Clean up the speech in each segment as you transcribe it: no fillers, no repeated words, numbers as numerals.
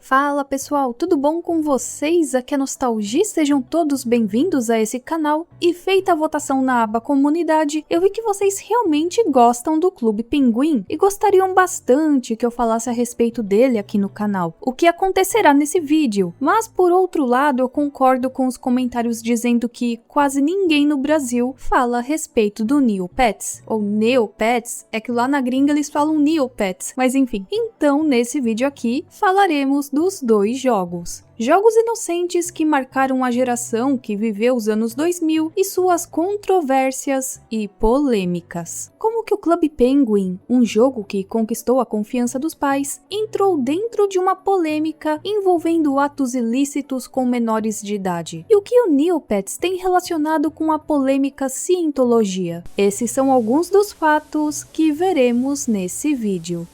Fala pessoal, tudo bom com vocês? Aqui é Nostalgia, sejam todos bem-vindos a esse canal. E feita a votação na aba comunidade, eu vi que vocês realmente gostam do Clube Penguin e gostariam bastante que eu falasse a respeito dele aqui no canal, o que acontecerá nesse vídeo. Mas por outro lado, eu concordo com os comentários dizendo que quase ninguém no Brasil fala a respeito do Neopets, ou Neopets, é que lá na gringa eles falam Neopets, mas enfim. Então nesse vídeo aqui falaremos dos dois jogos. Jogos inocentes que marcaram a geração que viveu os anos 2000 e suas controvérsias e polêmicas. Como que o Clube Penguin, um jogo que conquistou a confiança dos pais, entrou dentro de uma polêmica envolvendo atos ilícitos com menores de idade? E o que o Neopets tem relacionado com a polêmica cientologia? Esses são alguns dos fatos que veremos nesse vídeo.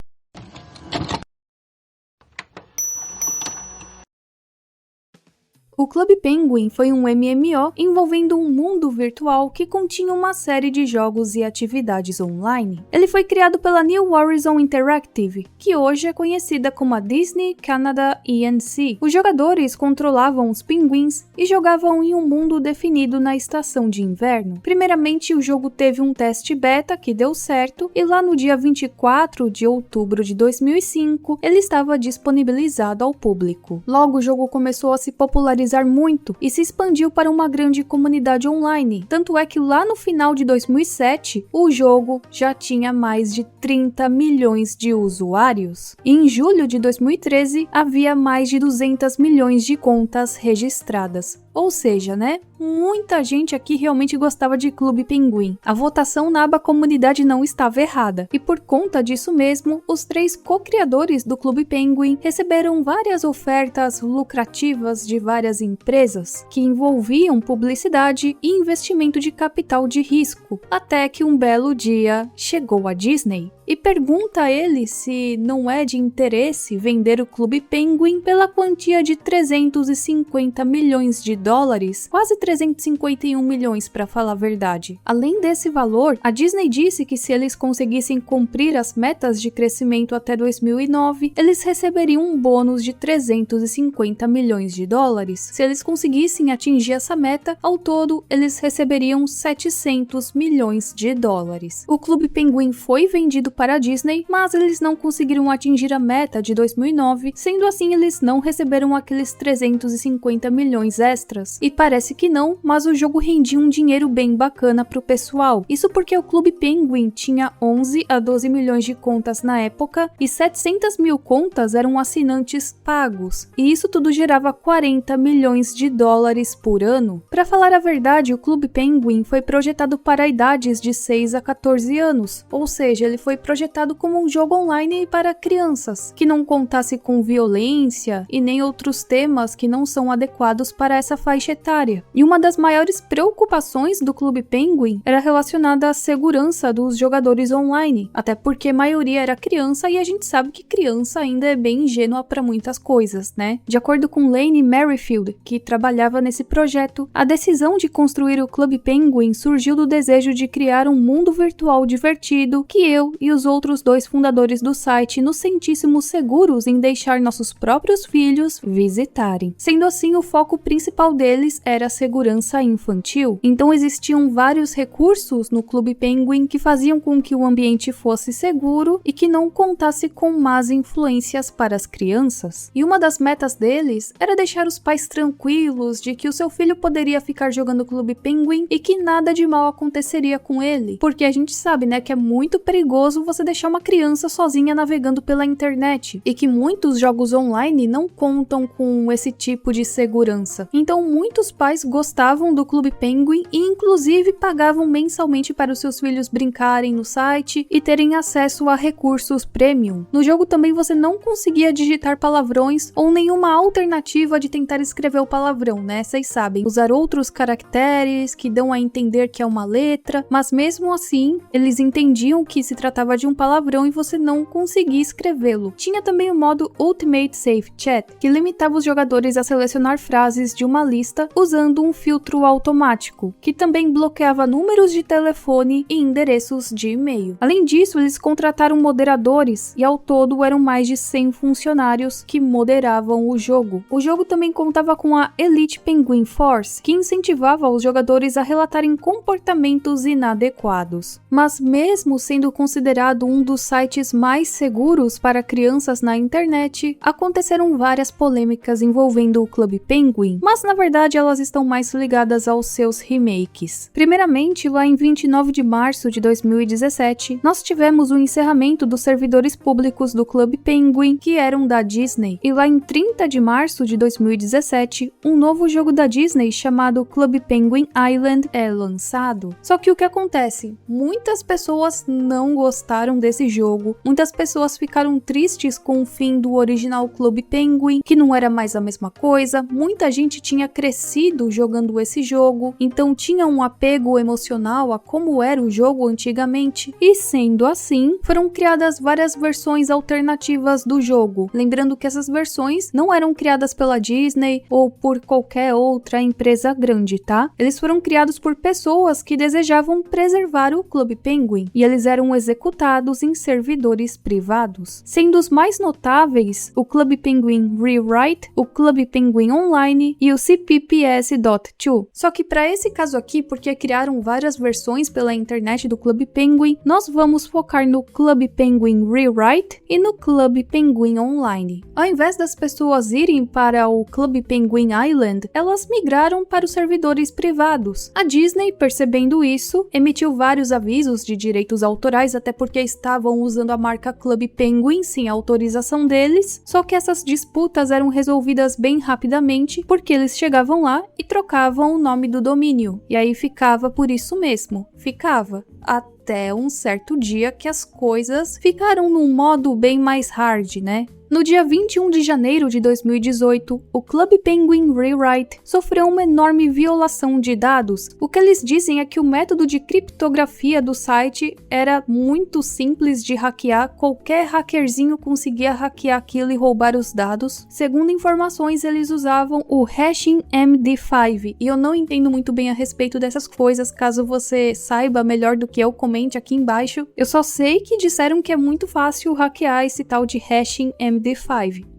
O Clube Penguin foi um MMO envolvendo um mundo virtual que continha uma série de jogos e atividades online. Ele foi criado pela New Horizons Interactive, que hoje é conhecida como a Disney Canada Inc. Os jogadores controlavam os pinguins e jogavam em um mundo definido na estação de inverno. Primeiramente, o jogo teve um teste beta que deu certo e lá no dia 24 de outubro de 2005, ele estava disponibilizado ao público. Logo, o jogo começou a se popularizar muito e se expandiu para uma grande comunidade online, tanto é que lá no final de 2007, o jogo já tinha mais de 30 milhões de usuários. E em julho de 2013, havia mais de 200 milhões de contas registradas. Ou seja, né? Muita gente aqui realmente gostava de Clube Penguin. A votação na aba comunidade não estava errada. E por conta disso mesmo, os 3 co-criadores do Clube Penguin receberam várias ofertas lucrativas de várias empresas que envolviam publicidade e investimento de capital de risco. Até que um belo dia chegou a Disney e pergunta a ele se não é de interesse vender o Clube Penguin pela quantia de 350 milhões de dólares, quase 351 milhões para falar a verdade. Além desse valor, a Disney disse que se eles conseguissem cumprir as metas de crescimento até 2009, eles receberiam um bônus de 350 milhões de dólares. Se eles conseguissem atingir essa meta, ao todo, eles receberiam 700 milhões de dólares. O Clube Penguin foi vendido para a Disney, mas eles não conseguiram atingir a meta de 2009, sendo assim eles não receberam aqueles 350 milhões extras. E parece que não, mas o jogo rendia um dinheiro bem bacana pro pessoal. Isso porque o Clube Penguin tinha 11 a 12 milhões de contas na época e 700 mil contas eram assinantes pagos. E isso tudo gerava 40 milhões de dólares por ano. Para falar a verdade, o Clube Penguin foi projetado para idades de 6 a 14 anos, ou seja, ele foi projetado como um jogo online para crianças, que não contasse com violência e nem outros temas que não são adequados para essa faixa etária. E uma das maiores preocupações do Clube Penguin era relacionada à segurança dos jogadores online, até porque a maioria era criança e a gente sabe que criança ainda é bem ingênua para muitas coisas, né? De acordo com Lane Merrifield, que trabalhava nesse projeto, a decisão de construir o Clube Penguin surgiu do desejo de criar um mundo virtual divertido que eu e os outros 2 fundadores do site nos sentíssemos seguros em deixar nossos próprios filhos visitarem. Sendo assim, o foco principal deles era a segurança infantil. Então existiam vários recursos no Clube Penguin que faziam com que o ambiente fosse seguro e que não contasse com más influências para as crianças. E uma das metas deles era deixar os pais tranquilos de que o seu filho poderia ficar jogando Clube Penguin e que nada de mal aconteceria com ele. Porque a gente sabe, né, que é muito perigoso você deixar uma criança sozinha navegando pela internet e que muitos jogos online não contam com esse tipo de segurança. Então muitos pais gostavam do Clube Penguin e inclusive pagavam mensalmente para os seus filhos brincarem no site e terem acesso a recursos premium. No jogo também você não conseguia digitar palavrões ou nenhuma alternativa de tentar escrever o palavrão, né? Vocês sabem, usar outros caracteres que dão a entender que é uma letra, mas mesmo assim eles entendiam que se tratava de um palavrão e você não conseguia escrevê-lo. Tinha também o modo Ultimate Safe Chat, que limitava os jogadores a selecionar frases de uma lista usando um filtro automático, que também bloqueava números de telefone e endereços de e-mail. Além disso, eles contrataram moderadores e ao todo eram mais de 100 funcionários que moderavam o jogo. O jogo também contava com a Elite Penguin Force, que incentivava os jogadores a relatarem comportamentos inadequados. Mas mesmo sendo considerado um dos sites mais seguros para crianças na internet, aconteceram várias polêmicas envolvendo o Clube Penguin, mas na verdade elas estão mais ligadas aos seus remakes. Primeiramente, lá em 29 de março de 2017, nós tivemos o encerramento dos servidores públicos do Clube Penguin, que eram da Disney, e lá em 30 de março de 2017, um novo jogo da Disney chamado Clube Penguin Island é lançado. Só que o que acontece? Muitas pessoas não gostaram desse jogo, muitas pessoas ficaram tristes com o fim do original Clube Penguin, que não era mais a mesma coisa, muita gente tinha crescido jogando esse jogo, então tinha um apego emocional a como era o jogo antigamente, e sendo assim, foram criadas várias versões alternativas do jogo, lembrando que essas versões não eram criadas pela Disney ou por qualquer outra empresa grande, tá? Eles foram criados por pessoas que desejavam preservar o Clube Penguin, e eles eram executados em servidores privados, sendo os mais notáveis o Clube Penguin Rewrite, o Clube Penguin Online e o CPPS.2. Só que para esse caso aqui, porque criaram várias versões pela internet do Clube Penguin, nós vamos focar no Clube Penguin Rewrite e no Clube Penguin Online. Ao invés das pessoas irem para o Clube Penguin Island, elas migraram para os servidores privados. A Disney, percebendo isso, emitiu vários avisos de direitos autorais, até porque estavam usando a marca Clube Penguin sem autorização deles, só que essas disputas eram resolvidas bem rapidamente, porque eles chegavam lá e trocavam o nome do domínio, e aí ficava por isso mesmo, ficava. Até um certo dia que as coisas ficaram num modo bem mais hard, né? No dia 21 de janeiro de 2018, o Clube Penguin Rewrite sofreu uma enorme violação de dados. O que eles dizem é que o método de criptografia do site era muito simples de hackear, qualquer hackerzinho conseguia hackear aquilo e roubar os dados. Segundo informações, eles usavam o hashing MD5, e eu não entendo muito bem a respeito dessas coisas, caso você saiba melhor do que eu, comente aqui embaixo. Eu só sei que disseram que é muito fácil hackear esse tal de hashing MD5.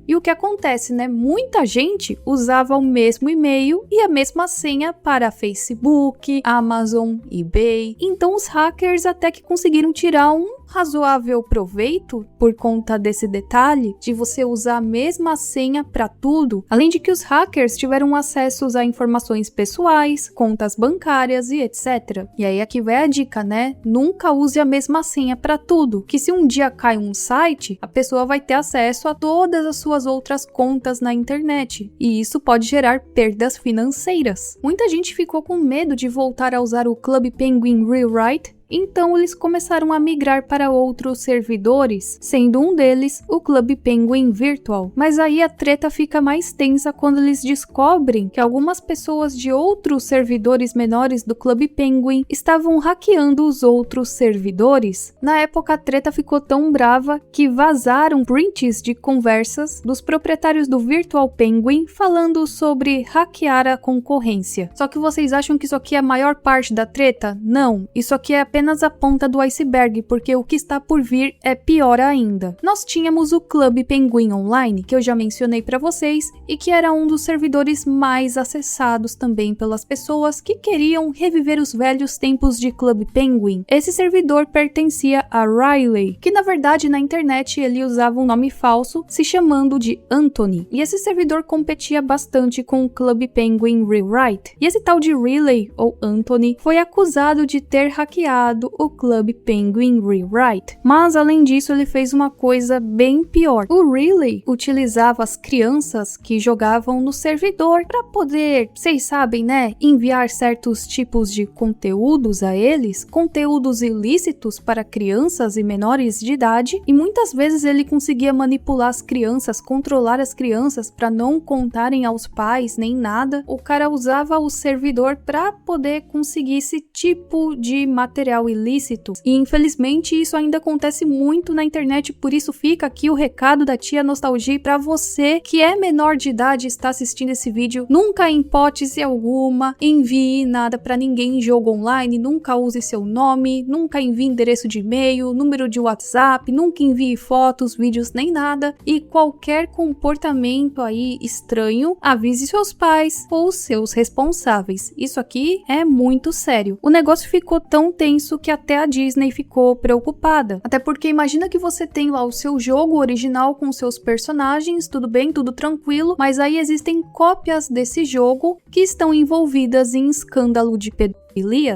E o que acontece, né? Muita gente usava o mesmo e-mail e a mesma senha para Facebook, Amazon, eBay. Então os hackers até que conseguiram tirar um razoável proveito por conta desse detalhe de você usar a mesma senha para tudo, além de que os hackers tiveram acessos a informações pessoais, contas bancárias e etc. E aí aqui vai a dica, né? Nunca use a mesma senha para tudo, que se um dia cai um site, a pessoa vai ter acesso a todas as suas outras contas na internet, e isso pode gerar perdas financeiras. Muita gente ficou com medo de voltar a usar o Clube Penguin Rewrite, então eles começaram a migrar para outros servidores, sendo um deles o Clube Penguin Virtual. Mas aí a treta fica mais tensa quando eles descobrem que algumas pessoas de outros servidores menores do Clube Penguin estavam hackeando os outros servidores. Na época a treta ficou tão brava que vazaram prints de conversas dos proprietários do Virtual Penguin falando sobre hackear a concorrência. Só que vocês acham que isso aqui é a maior parte da treta? Não, isso aqui é apenas a ponta do iceberg, porque o que está por vir é pior ainda. Nós tínhamos o Clube Penguin Online, que eu já mencionei para vocês, e que era um dos servidores mais acessados também pelas pessoas que queriam reviver os velhos tempos de Clube Penguin. Esse servidor pertencia a Riley, que na verdade na internet ele usava um nome falso, se chamando de Anthony, e esse servidor competia bastante com o Clube Penguin Rewrite. E esse tal de Riley, ou Anthony, foi acusado de ter hackeado o Clube Penguin Rewrite. Mas além disso, ele fez uma coisa bem pior. O Riley utilizava as crianças que jogavam no servidor para poder, vocês sabem, né, enviar certos tipos de conteúdos a eles, conteúdos ilícitos para crianças e menores de idade, e muitas vezes ele conseguia manipular as crianças, controlar as crianças para não contarem aos pais nem nada. O cara usava o servidor para poder conseguir esse tipo de material material ilícito. E infelizmente isso ainda acontece muito na internet, por isso fica aqui o recado da tia Nostalgia para você que é menor de idade e está assistindo esse vídeo. Nunca, em hipótese alguma, envie nada para ninguém em jogo online, nunca use seu nome, nunca envie endereço de e-mail, número de WhatsApp, nunca envie fotos, vídeos, nem nada. E qualquer comportamento aí estranho, avise seus pais ou seus responsáveis. Isso aqui é muito sério. O negócio ficou tão tenso que até a Disney ficou preocupada. Até porque imagina que você tem lá o seu jogo original com seus personagens, tudo bem, tudo tranquilo, mas aí existem cópias desse jogo que estão envolvidas em escândalo de pedofilia.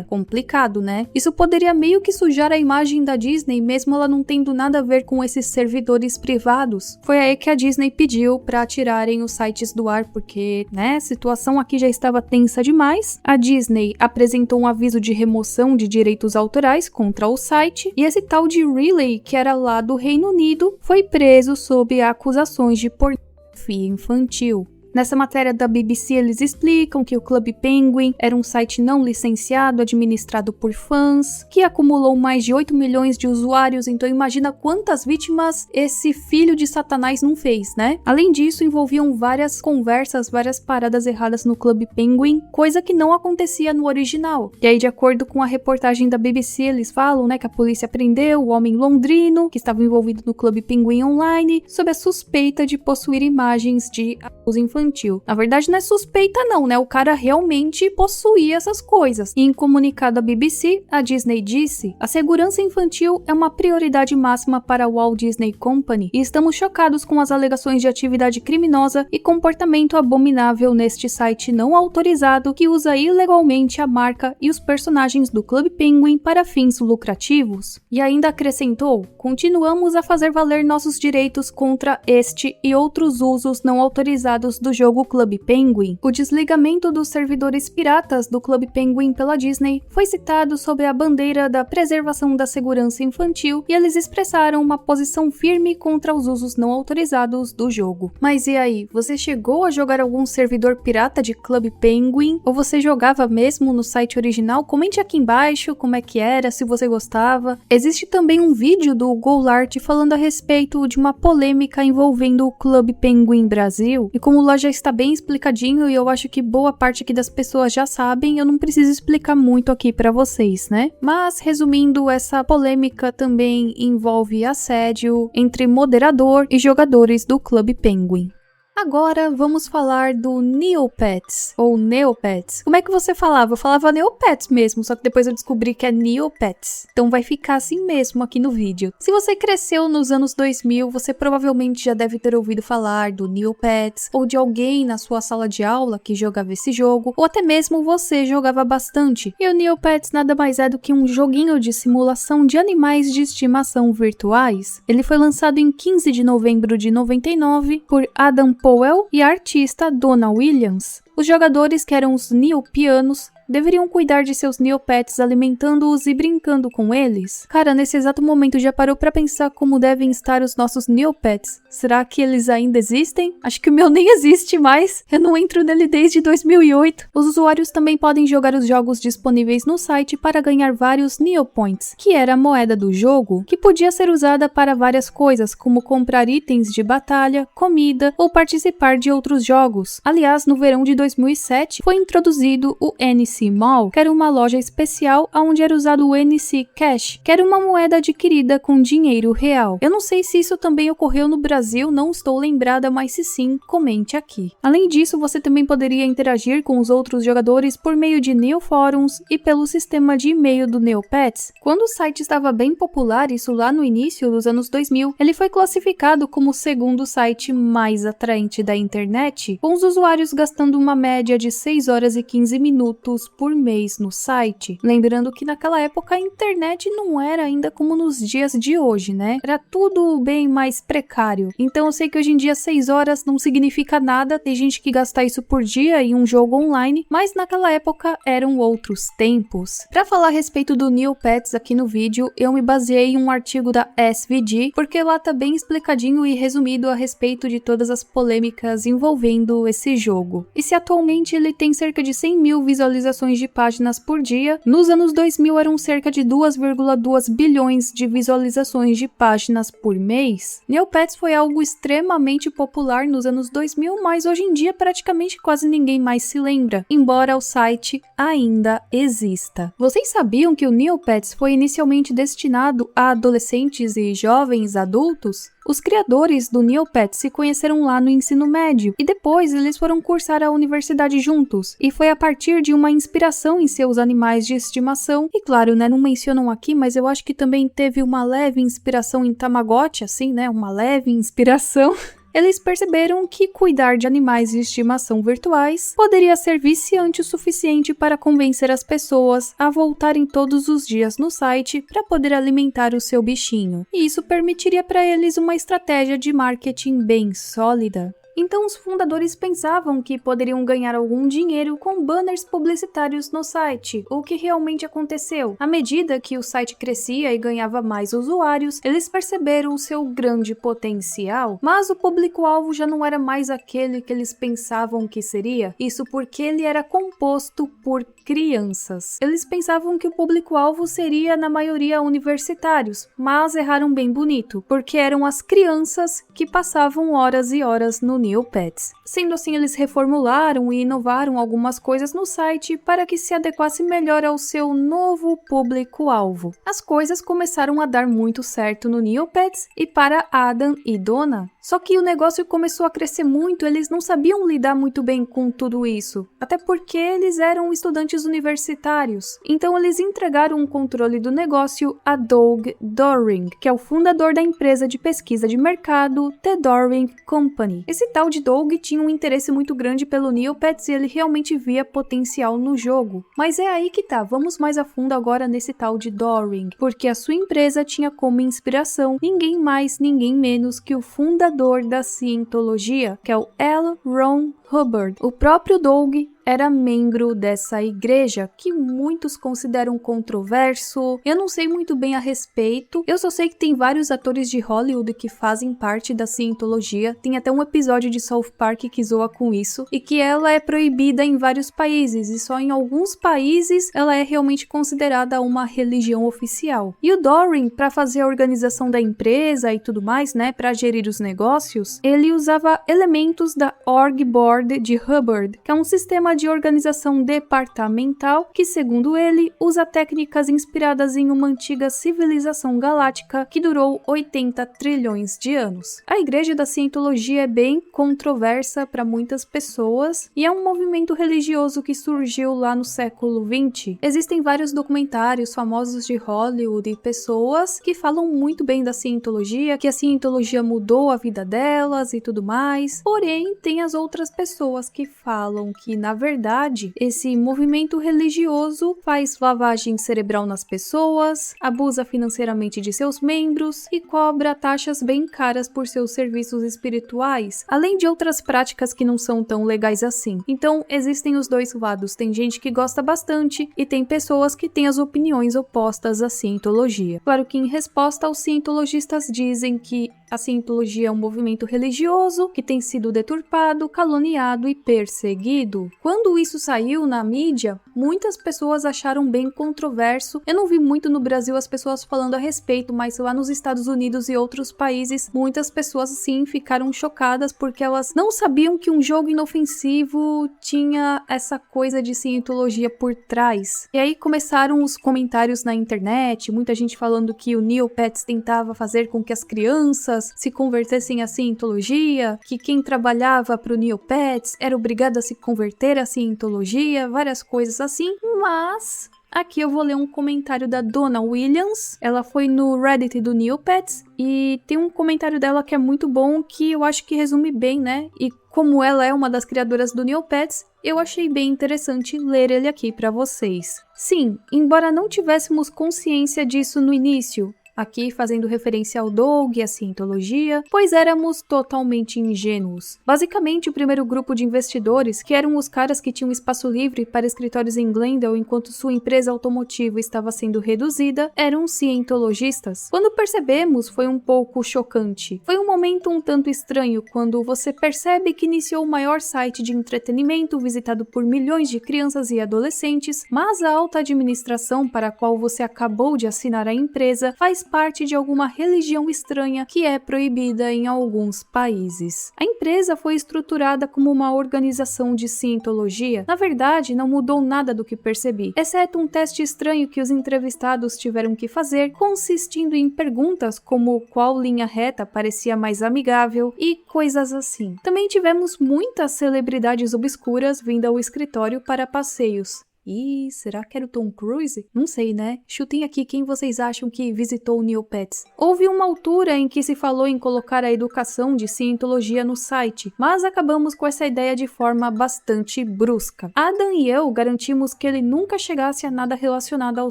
Complicado, né? Isso poderia meio que sujar a imagem da Disney, mesmo ela não tendo nada a ver com esses servidores privados. Foi aí que a Disney pediu para tirarem os sites do ar, porque, né, a situação aqui já estava tensa demais. A Disney apresentou um aviso de remoção de direitos autorais contra o site, e esse tal de Relay, que era lá do Reino Unido, foi preso sob acusações de pornografia infantil. Nessa matéria da BBC, eles explicam que o Club Penguin era um site não licenciado, administrado por fãs, que acumulou mais de 8 milhões de usuários, então imagina quantas vítimas esse filho de Satanás não fez, né? Além disso, envolviam várias conversas, várias paradas erradas no Club Penguin, coisa que não acontecia no original. E aí, de acordo com a reportagem da BBC, eles falam, né, que a polícia prendeu o homem londrino, que estava envolvido no Club Penguin Online, sob a suspeita de possuir imagens de abuso infantil. Na verdade, não é suspeita não, né? O cara realmente possuía essas coisas. E em comunicado à BBC, a Disney disse: a segurança infantil é uma prioridade máxima para a Walt Disney Company e estamos chocados com as alegações de atividade criminosa e comportamento abominável neste site não autorizado que usa ilegalmente a marca e os personagens do Club Penguin para fins lucrativos. E ainda acrescentou: continuamos a fazer valer nossos direitos contra este e outros usos não autorizados do jogo Club Penguin. O desligamento dos servidores piratas do Club Penguin pela Disney foi citado sob a bandeira da preservação da segurança infantil e eles expressaram uma posição firme contra os usos não autorizados do jogo. Mas e aí, você chegou a jogar algum servidor pirata de Club Penguin? Ou você jogava mesmo no site original? Comente aqui embaixo como é que era, se você gostava. Existe também um vídeo do Golart falando a respeito de uma polêmica envolvendo o Club Penguin Brasil, e como o já está bem explicadinho e eu acho que boa parte aqui das pessoas já sabem, eu não preciso explicar muito aqui pra vocês, né? Mas, resumindo, essa polêmica também envolve assédio entre moderador e jogadores do Club Penguin. Agora vamos falar do Neopets, ou Neopets. Como é que você falava? Eu falava Neopets mesmo, só que depois eu descobri que é Neopets. Então vai ficar assim mesmo aqui no vídeo. Se você cresceu nos anos 2000, você provavelmente já deve ter ouvido falar do Neopets, ou de alguém na sua sala de aula que jogava esse jogo, ou até mesmo você jogava bastante. E o Neopets nada mais é do que um joguinho de simulação de animais de estimação virtuais. Ele foi lançado em 15 de novembro de 99 por Adam Powell e a artista Donna Williams. Os jogadores, que eram os Neopianos, deveriam cuidar de seus Neopets alimentando-os e brincando com eles. Cara, nesse exato momento já parou pra pensar como devem estar os nossos Neopets? Será que eles ainda existem? Acho que o meu nem existe mais. Eu não entro nele desde 2008. Os usuários também podem jogar os jogos disponíveis no site para ganhar vários Neopoints, que era a moeda do jogo, que podia ser usada para várias coisas, como comprar itens de batalha, comida ou participar de outros jogos. Aliás, no verão de 2007 foi introduzido o NC Mall, que era uma loja especial onde era usado o NC Cash, que era uma moeda adquirida com dinheiro real. Eu não sei se isso também ocorreu no Brasil, não estou lembrada, mas se sim, comente aqui. Além disso, você também poderia interagir com os outros jogadores por meio de Neofóruns e pelo sistema de e-mail do Neopets. Quando o site estava bem popular, isso lá no início dos anos 2000, ele foi classificado como o segundo site mais atraente da internet, com os usuários gastando uma média de 6 horas e 15 minutos por mês no site. Lembrando que naquela época a internet não era ainda como nos dias de hoje, né? Era tudo bem mais precário. dinheiro. Então eu sei que hoje em dia 6 horas não significa nada, tem gente que gasta isso por dia em um jogo online, mas naquela época eram outros tempos. Para falar a respeito do Neopets aqui no vídeo, eu me baseei em um artigo da SVG, porque lá tá bem explicadinho e resumido a respeito de todas as polêmicas envolvendo esse jogo. E se atualmente ele tem cerca de 100 mil visualizações de páginas por dia, nos anos 2000 eram cerca de 2,2 bilhões de visualizações de páginas por mês. Neopets foi algo extremamente popular nos anos 2000, mas hoje em dia praticamente quase ninguém mais se lembra, embora o site ainda exista. Vocês sabiam que o Neopets foi inicialmente destinado a adolescentes e jovens adultos? Os criadores do Neopets se conheceram lá no ensino médio e depois eles foram cursar a universidade juntos, e foi a partir de uma inspiração em seus animais de estimação, e claro, né, não mencionam aqui, mas eu acho que também teve uma leve inspiração em Tamagotchi, assim, né, uma leve inspiração. Eles perceberam que cuidar de animais de estimação virtuais poderia ser viciante o suficiente para convencer as pessoas a voltarem todos os dias no site para poder alimentar o seu bichinho. E isso permitiria para eles uma estratégia de marketing bem sólida. Então os fundadores pensavam que poderiam ganhar algum dinheiro com banners publicitários no site, o que realmente aconteceu. À medida que o site crescia e ganhava mais usuários, eles perceberam o seu grande potencial, mas o público-alvo já não era mais aquele que eles pensavam que seria, isso porque ele era composto por crianças. Eles pensavam que o público-alvo seria na maioria universitários, mas erraram bem bonito, porque eram as crianças que passavam horas e horas no Neopets. Sendo assim, eles reformularam e inovaram algumas coisas no site para que se adequasse melhor ao seu novo público-alvo. As coisas começaram a dar muito certo no Neopets e para Adam e Donna. Só que o negócio começou a crescer muito, eles não sabiam lidar muito bem com tudo isso, até porque eles eram estudantes universitários. Então eles entregaram o controle do negócio a Doug Doring, que é o fundador da empresa de pesquisa de mercado The Doring Company. Esse tal de Doug tinha um interesse muito grande pelo Neopets e ele realmente via potencial no jogo. Mas é aí que tá, vamos mais a fundo agora nesse tal de Doring, porque a sua empresa tinha como inspiração ninguém mais, ninguém menos que o fundador da Scientologia, que é o L. Ron Hubbard. O próprio Doug era membro dessa igreja, que muitos consideram controverso. Eu não sei muito bem a respeito. Eu só sei que tem vários atores de Hollywood que fazem parte da Scientologia. Tem até um episódio de South Park que zoa com isso. E que ela é proibida em vários países. E só em alguns países ela é realmente considerada uma religião oficial. E o Doring, para fazer a organização da empresa e tudo mais, né, para gerir os negócios, ele usava elementos da Org Board de Hubbard, que é um sistema de organização departamental que, segundo ele, usa técnicas inspiradas em uma antiga civilização galáctica que durou 80 trilhões de anos. A igreja da Scientologia é bem controversa para muitas pessoas e é um movimento religioso que surgiu lá no século XX. Existem vários documentários famosos de Hollywood e pessoas que falam muito bem da Scientologia, que a Scientologia mudou a vida delas e tudo mais. Porém, tem as outras pessoas que falam que, na verdade, esse movimento religioso faz lavagem cerebral nas pessoas, abusa financeiramente de seus membros e cobra taxas bem caras por seus serviços espirituais, além de outras práticas que não são tão legais assim. Então, existem os dois lados. Tem gente que gosta bastante e tem pessoas que têm as opiniões opostas à Scientologia. Claro que, em resposta, os cientologistas dizem que a Scientologia é um movimento religioso que tem sido deturpado, caluniado e perseguido. Quando isso saiu na mídia, muitas pessoas acharam bem controverso. Eu não vi muito no Brasil as pessoas falando a respeito, mas lá nos Estados Unidos e outros países, muitas pessoas sim ficaram chocadas porque elas não sabiam que um jogo inofensivo tinha essa coisa de Scientologia por trás. E aí começaram os comentários na internet, muita gente falando que o Neopets tentava fazer com que as crianças se convertessem à Scientologia, que quem trabalhava para o Neopets era obrigado a se converter à Scientologia, várias coisas assim, mas aqui eu vou ler um comentário da Donna Williams. Ela foi no Reddit do Neopets e tem um comentário dela que é muito bom, que eu acho que resume bem, né? E como ela é uma das criadoras do Neopets, eu achei bem interessante ler ele aqui para vocês. Sim, embora não tivéssemos consciência disso no início, aqui fazendo referência ao Doug e à cientologia, pois éramos totalmente ingênuos. Basicamente, o primeiro grupo de investidores, que eram os caras que tinham espaço livre para escritórios em Glendale enquanto sua empresa automotiva estava sendo reduzida, eram cientologistas. Quando percebemos, foi um pouco chocante. Foi um momento um tanto estranho quando você percebe que iniciou o maior site de entretenimento visitado por milhões de crianças e adolescentes, mas a alta administração para a qual você acabou de assinar a empresa faz parte de alguma religião estranha que é proibida em alguns países. A empresa foi estruturada como uma organização de cientologia. Na verdade, não mudou nada do que percebi, exceto um teste estranho que os entrevistados tiveram que fazer, consistindo em perguntas como qual linha reta parecia mais amigável e coisas assim. Também tivemos muitas celebridades obscuras vindo ao escritório para passeios. E será que era o Tom Cruise? Não sei, né? Chutem aqui quem vocês acham que visitou o Neopets. Houve uma altura em que se falou em colocar a educação de cientologia no site, mas acabamos com essa ideia de forma bastante brusca. Adam e eu garantimos que ele nunca chegasse a nada relacionado ao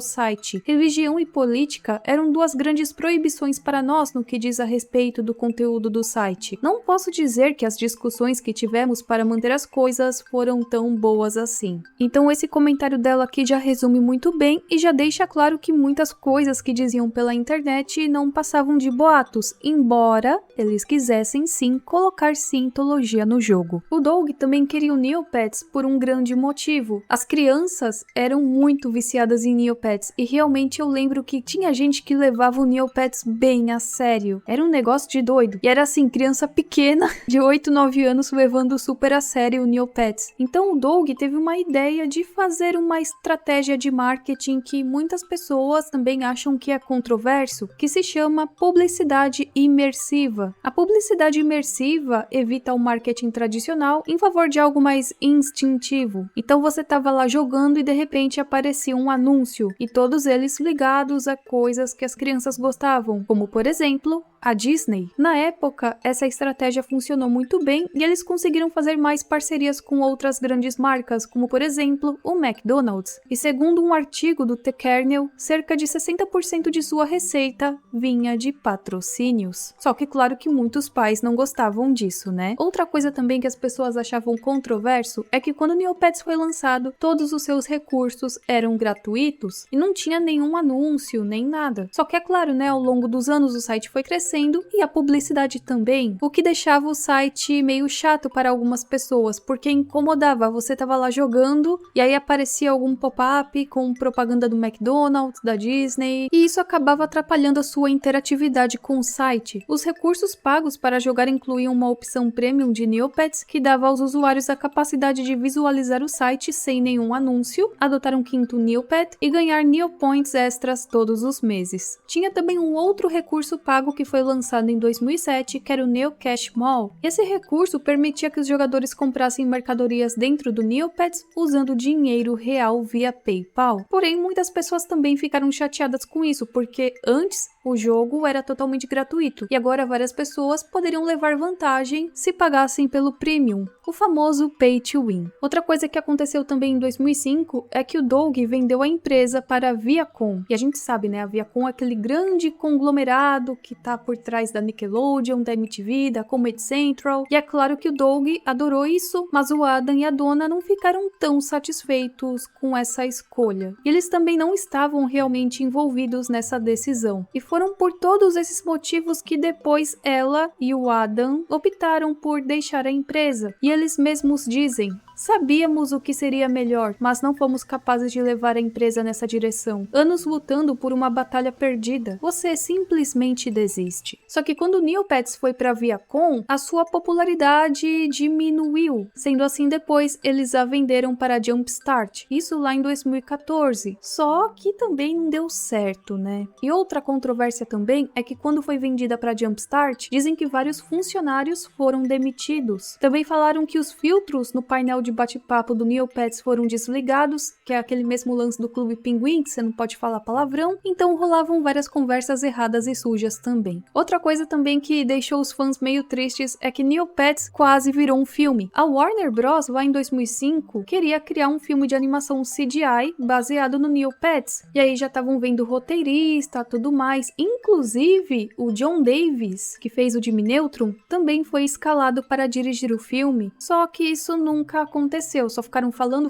site. Religião e política eram duas grandes proibições para nós no que diz a respeito do conteúdo do site. Não posso dizer que as discussões que tivemos para manter as coisas foram tão boas assim. Então esse comentário dela aqui já resume muito bem e já deixa claro que muitas coisas que diziam pela internet não passavam de boatos, embora eles quisessem sim colocar cientologia no jogo. O Doug também queria o Neopets por um grande motivo. As crianças eram muito viciadas em Neopets e realmente eu lembro que tinha gente que levava o Neopets bem a sério. Era um negócio de doido. E era assim, criança pequena de 8, 9 anos levando super a sério o Neopets. Então o Doug teve uma ideia de fazer uma estratégia de marketing que muitas pessoas também acham que é controverso, que se chama publicidade imersiva. A publicidade imersiva evita o marketing tradicional em favor de algo mais instintivo. Então você estava lá jogando e de repente aparecia um anúncio, e todos eles ligados a coisas que as crianças gostavam, como por exemplo, a Disney. Na época, essa estratégia funcionou muito bem e eles conseguiram fazer mais parcerias com outras grandes marcas, como por exemplo, o McDonald's. E segundo um artigo do The Kernel, cerca de 60% de sua receita vinha de patrocínios. Só que claro que muitos pais não gostavam disso, né? Outra coisa também que as pessoas achavam controverso é que quando o Neopets foi lançado, todos os seus recursos eram gratuitos e não tinha nenhum anúncio, nem nada. Só que é claro, né, ao longo dos anos o site foi crescendo e a publicidade também, o que deixava o site meio chato para algumas pessoas, porque incomodava. Você tava lá jogando e aí aparecia algum pop-up com propaganda do McDonald's, da Disney, e isso acabava atrapalhando a sua interatividade com o site. Os recursos pagos para jogar incluíam uma opção premium de Neopets que dava aos usuários a capacidade de visualizar o site sem nenhum anúncio, adotar um quinto Neopet e ganhar Neopoints extras todos os meses. Tinha também um outro recurso pago que foi lançado em 2007, que era o Neocash Mall. Esse recurso permitia que os jogadores comprassem mercadorias dentro do Neopets usando dinheiro real via PayPal. Porém, muitas pessoas também ficaram chateadas com isso, porque antes o jogo era totalmente gratuito e agora várias pessoas poderiam levar vantagem se pagassem pelo Premium, o famoso Pay to Win. Outra coisa que aconteceu também em 2005 é que o Doug vendeu a empresa para a Viacom. E a gente sabe, né, a Viacom é aquele grande conglomerado que tá por trás da Nickelodeon, da MTV, da Comedy Central. E é claro que o Doug adorou isso, mas o Adam e a dona não ficaram tão satisfeitos com essa escolha. E eles também não estavam realmente envolvidos nessa decisão. E foram por todos esses motivos que depois ela e o Adam optaram por deixar a empresa. E eles mesmos dizem: sabíamos o que seria melhor, mas não fomos capazes de levar a empresa nessa direção. Anos lutando por uma batalha perdida. Você simplesmente desiste. Só que quando o Neopets foi para Viacom, a sua popularidade diminuiu. Sendo assim, depois eles a venderam para a Jumpstart. Isso lá em 2014. Só que também não deu certo, né? E outra controvérsia também é que quando foi vendida para a Jumpstart, dizem que vários funcionários foram demitidos. Também falaram que os filtros no painel de de bate-papo do Neopets foram desligados, que é aquele mesmo lance do Clube Pinguim, que você não pode falar palavrão, então rolavam várias conversas erradas e sujas também. Outra coisa também que deixou os fãs meio tristes é que Neopets quase virou um filme. A Warner Bros, lá em 2005, queria criar um filme de animação CGI baseado no Neopets, e aí já estavam vendo o roteirista, tudo mais. Inclusive, o John Davis, que fez o Jimmy Neutron, também foi escalado para dirigir o filme, só que isso nunca aconteceu, só ficaram falando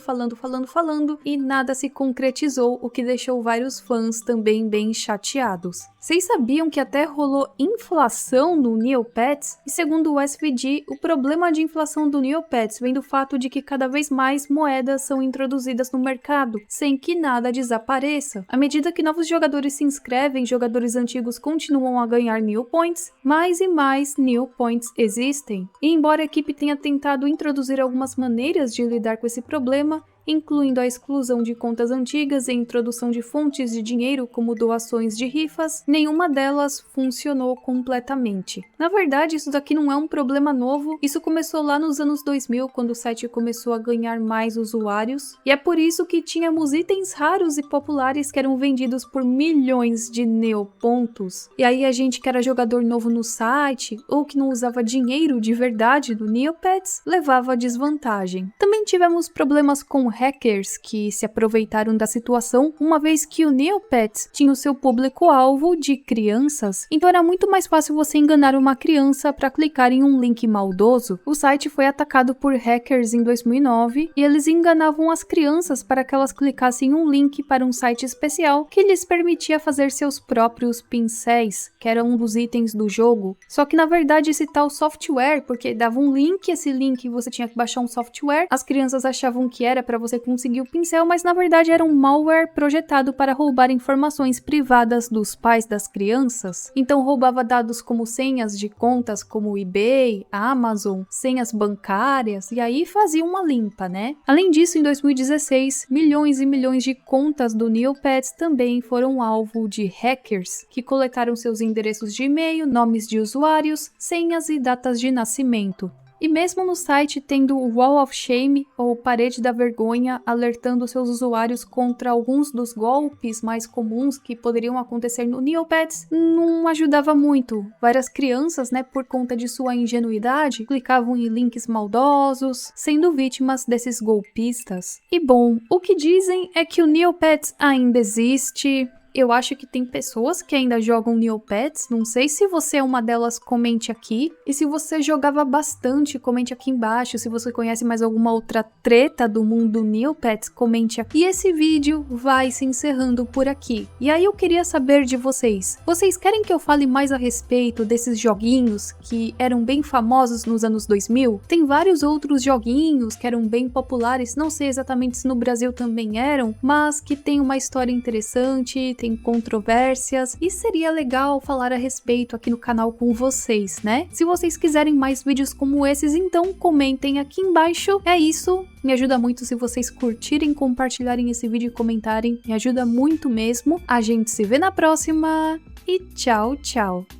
e nada se concretizou, o que deixou vários fãs também bem chateados. Vocês sabiam que até rolou inflação no Neopets? E segundo o SVG, o problema de inflação do Neopets vem do fato de que cada vez mais moedas são introduzidas no mercado, sem que nada desapareça. À medida que novos jogadores se inscrevem, jogadores antigos continuam a ganhar New Points, mais e mais New Points existem. E embora a equipe tenha tentado introduzir algumas maneiras de lidar com esse problema, incluindo a exclusão de contas antigas e a introdução de fontes de dinheiro como doações de rifas, nenhuma delas funcionou completamente. Na verdade, isso daqui não é um problema novo, isso começou lá nos anos 2000, quando o site começou a ganhar mais usuários, e é por isso que tínhamos itens raros e populares que eram vendidos por milhões de neopontos. E aí a gente que era jogador novo no site, ou que não usava dinheiro de verdade no Neopets, levava desvantagem. Também tivemos problemas com hackers que se aproveitaram da situação, uma vez que o Neopets tinha o seu público-alvo de crianças, então era muito mais fácil você enganar uma criança para clicar em um link maldoso. O site foi atacado por hackers em 2009 e eles enganavam as crianças para que elas clicassem em um link para um site especial que lhes permitia fazer seus próprios pincéis, que era um dos itens do jogo. Só que na verdade esse tal software, porque dava um link, esse link você tinha que baixar um software, as crianças achavam que era para você conseguir o pincel, mas na verdade era um malware projetado para roubar informações privadas dos pais das crianças. Então roubava dados como senhas de contas como eBay, Amazon, senhas bancárias, e aí fazia uma limpa, né? Além disso, em 2016, milhões e milhões de contas do Neopets também foram alvo de hackers, que coletaram seus endereços de e-mail, nomes de usuários, senhas e datas de nascimento. E mesmo no site tendo o Wall of Shame, ou Parede da Vergonha, alertando seus usuários contra alguns dos golpes mais comuns que poderiam acontecer no Neopets, não ajudava muito. Várias crianças, por conta de sua ingenuidade, clicavam em links maldosos, sendo vítimas desses golpistas. E bom, o que dizem é que o Neopets ainda existe. Eu acho que tem pessoas que ainda jogam Neopets, não sei se você é uma delas, comente aqui. E se você jogava bastante, comente aqui embaixo. Se você conhece mais alguma outra treta do mundo Neopets, comente aqui. E esse vídeo vai se encerrando por aqui. E aí eu queria saber de vocês. Vocês querem que eu fale mais a respeito desses joguinhos que eram bem famosos nos anos 2000? Tem vários outros joguinhos que eram bem populares, não sei exatamente se no Brasil também eram, mas que tem uma história interessante, tem controvérsias, e seria legal falar a respeito aqui no canal com vocês, né? Se vocês quiserem mais vídeos como esses, então comentem aqui embaixo. É isso, me ajuda muito se vocês curtirem, compartilharem esse vídeo e comentarem, me ajuda muito mesmo. A gente se vê na próxima e tchau, tchau!